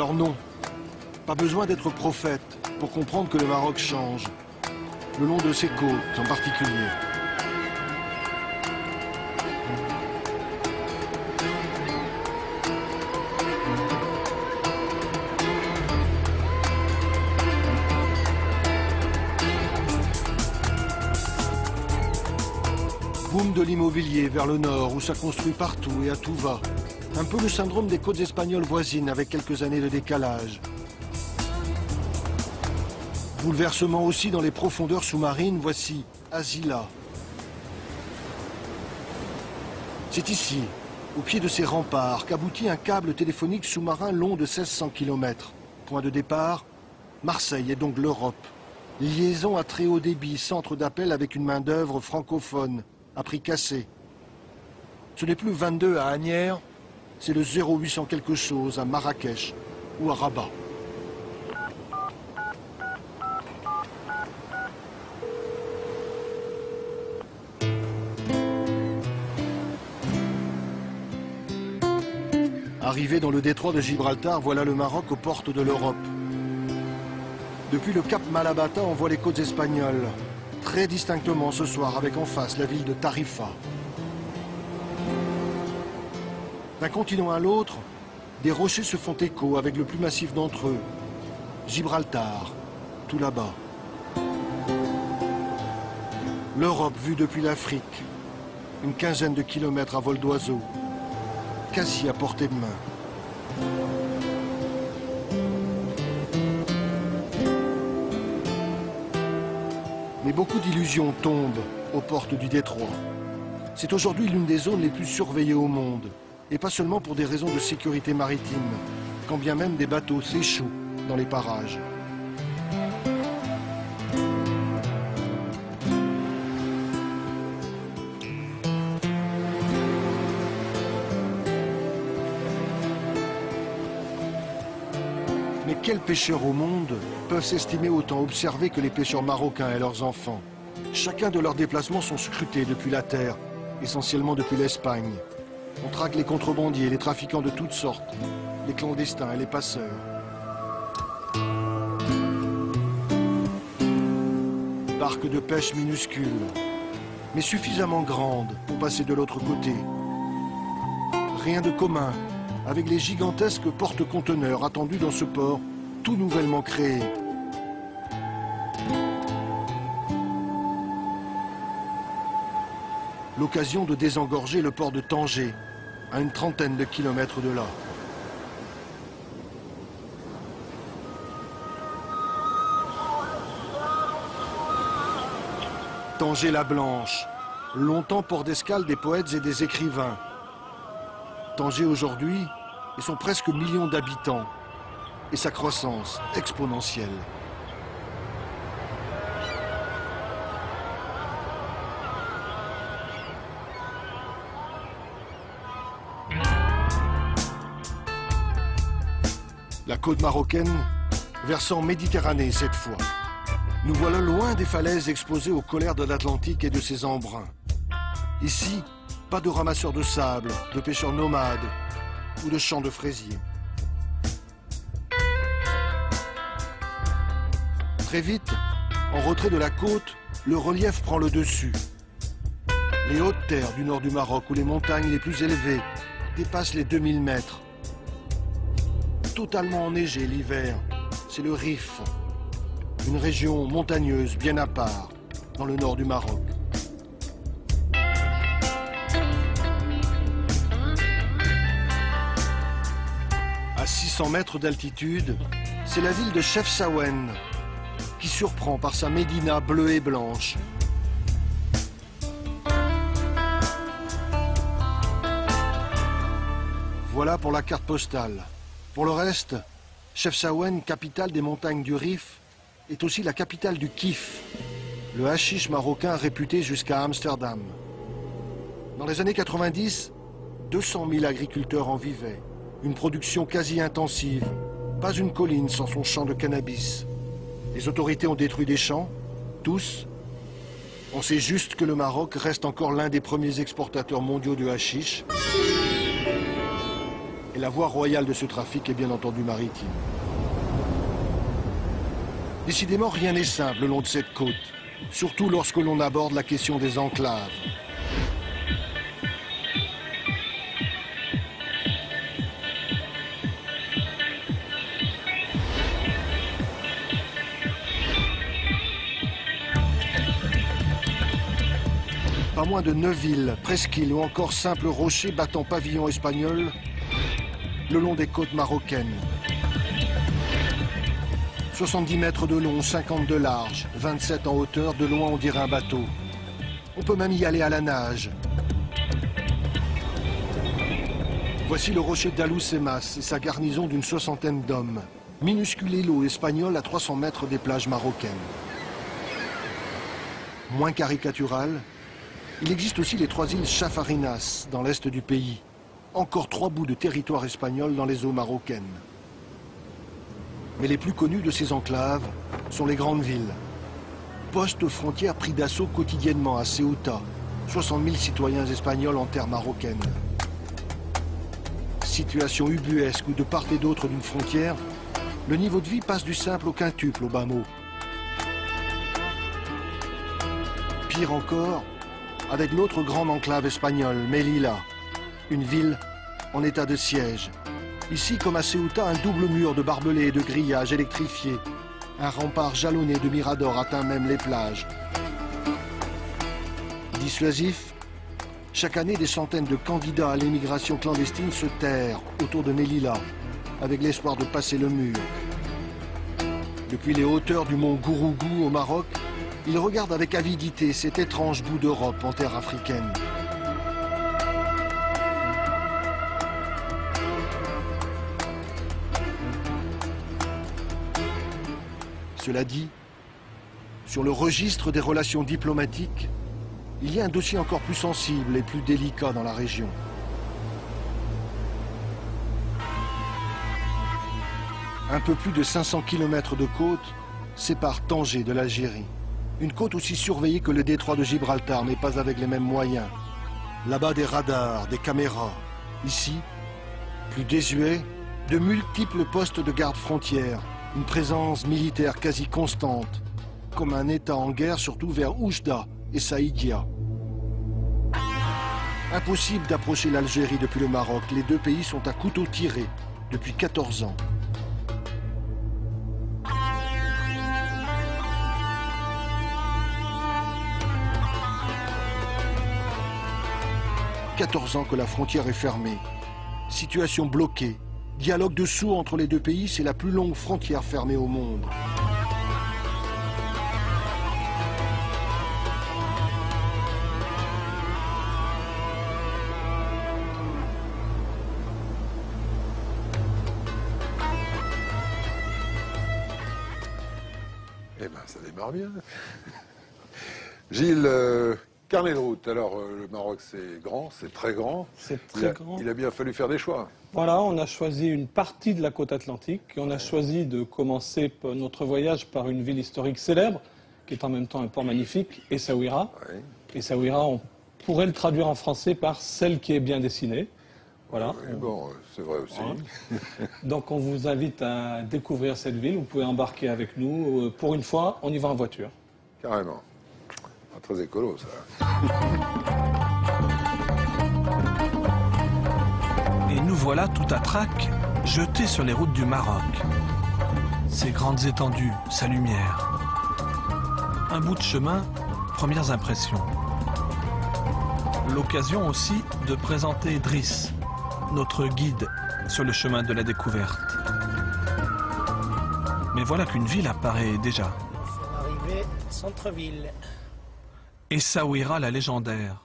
Alors non, pas besoin d'être prophète pour comprendre que le Maroc change, le long de ses côtes en particulier. Boom de l'immobilier vers le nord où ça construit partout et à tout va. Un peu le syndrome des côtes espagnoles voisines avec quelques années de décalage. Bouleversement aussi dans les profondeurs sous-marines, voici Azila. C'est ici, au pied de ces remparts, qu'aboutit un câble téléphonique sous-marin long de 1600 km. Point de départ, Marseille et donc l'Europe. Liaison à très haut débit, centre d'appel avec une main-d'œuvre francophone, à prix cassé. Ce n'est plus 22 à Asnières, c'est le 0800 quelque chose à Marrakech ou à Rabat. Arrivé dans le détroit de Gibraltar, voilà le Maroc aux portes de l'Europe. Depuis le cap Malabata, on voit les côtes espagnoles, très distinctement ce soir, avec en face la ville de Tarifa. D'un continent à l'autre, des rochers se font écho avec le plus massif d'entre eux, Gibraltar, tout là-bas. L'Europe vue depuis l'Afrique, une quinzaine de kilomètres à vol d'oiseau, quasi à portée de main. Mais beaucoup d'illusions tombent aux portes du détroit. C'est aujourd'hui l'une des zones les plus surveillées au monde. Et pas seulement pour des raisons de sécurité maritime, quand bien même des bateaux s'échouent dans les parages. Mais quels pêcheurs au monde peuvent s'estimer autant observés que les pêcheurs marocains et leurs enfants? Chacun de leurs déplacements sont scrutés depuis la terre, essentiellement depuis l'Espagne. On traque les contrebandiers, les trafiquants de toutes sortes, les clandestins et les passeurs. Barques de pêche minuscules, mais suffisamment grandes pour passer de l'autre côté. Rien de commun avec les gigantesques porte-conteneurs attendus dans ce port tout nouvellement créé. L'occasion de désengorger le port de Tanger, à une trentaine de kilomètres de là. Tanger la Blanche, longtemps port d'escale des poètes et des écrivains. Tanger aujourd'hui et son presque million d'habitants et sa croissance exponentielle. La côte marocaine, versant Méditerranée cette fois. Nous voilà loin des falaises exposées aux colères de l'Atlantique et de ses embruns. Ici, pas de ramasseurs de sable, de pêcheurs nomades ou de champs de fraisiers. Très vite, en retrait de la côte, le relief prend le dessus. Les hautes terres du nord du Maroc, où les montagnes les plus élevées dépassent les 2000 mètres. Totalement enneigé l'hiver, c'est le Rif, une région montagneuse bien à part dans le nord du Maroc. À 600 mètres d'altitude, c'est la ville de Chefchaouen qui surprend par sa médina bleue et blanche. Voilà pour la carte postale. Pour le reste, Chefchaouen, capitale des montagnes du Rif, est aussi la capitale du kiff, le hashish marocain réputé jusqu'à Amsterdam. Dans les années 90, 200 000 agriculteurs en vivaient, une production quasi intensive, pas une colline sans son champ de cannabis. Les autorités ont détruit des champs, tous. On sait juste que le Maroc reste encore l'un des premiers exportateurs mondiaux de hashish. Et la voie royale de ce trafic est bien entendu maritime. Décidément, rien n'est simple le long de cette côte, surtout lorsque l'on aborde la question des enclaves. Pas moins de 9 îles, presqu'îles ou encore simples rochers battant pavillon espagnol le long des côtes marocaines. 70 mètres de long, 50 de large, 27 en hauteur, de loin on dirait un bateau. On peut même y aller à la nage. Voici le rocher d'Alucemas et sa garnison d'une 60aine d'hommes. Minuscule îlot espagnol à 300 mètres des plages marocaines. Moins caricatural, il existe aussi les 3 îles Chafarinas dans l'est du pays. Encore 3 bouts de territoire espagnol dans les eaux marocaines. Mais les plus connus de ces enclaves sont les grandes villes. Postes frontières pris d'assaut quotidiennement à Ceuta. 60 000 citoyens espagnols en terre marocaine. Situation ubuesque où de part et d'autre d'une frontière, le niveau de vie passe du simple au quintuple au bas mot. Pire encore, avec l'autre grande enclave espagnole, Melilla, une ville en état de siège. Ici, comme à Ceuta, un double mur de barbelés et de grillages électrifiés. Un rempart jalonné de miradors atteint même les plages. Dissuasif, chaque année, des centaines de candidats à l'émigration clandestine se terrent autour de Melilla, avec l'espoir de passer le mur. Depuis les hauteurs du mont Gourougou au Maroc, ils regardent avec avidité cet étrange bout d'Europe en terre africaine. Cela dit, sur le registre des relations diplomatiques, il y a un dossier encore plus sensible et plus délicat dans la région. Un peu plus de 500 km de côte séparent Tanger de l'Algérie. Une côte aussi surveillée que le détroit de Gibraltar, mais pas avec les mêmes moyens. Là-bas, des radars, des caméras. Ici, plus désuet, de multiples postes de garde-frontières. Une présence militaire quasi constante, comme un État en guerre, surtout vers Oujda et Saïdia. Impossible d'approcher l'Algérie depuis le Maroc. Les deux pays sont à couteau tiré depuis 14 ans. « 14 ans que la frontière est fermée. Situation bloquée. Dialogue de sourds entre les deux pays, c'est la plus longue frontière fermée au monde. » Eh ben, ça démarre bien. Gilles, carnet de route. Alors, le Maroc, c'est grand, c'est très grand. C'est très grand. Il a bien fallu faire des choix. Voilà, on a choisi une partie de la côte atlantique. Et on a choisi de commencer notre voyage par une ville historique célèbre, qui est en même temps un port magnifique, Essaouira. Oui. Essaouira, on pourrait le traduire en français par celle qui est bien dessinée. Voilà. Oui, bon, c'est vrai aussi. Voilà. Donc on vous invite à découvrir cette ville. Vous pouvez embarquer avec nous. Pour une fois, on y va en voiture. Carrément. Pas très écolo, ça. Et nous voilà tout à trac, jetés sur les routes du Maroc. Ses grandes étendues, sa lumière. Un bout de chemin, premières impressions. L'occasion aussi de présenter Driss, notre guide sur le chemin de la découverte. Mais voilà qu'une ville apparaît déjà. Nous sommes arrivés centre-ville. Essaouira la légendaire.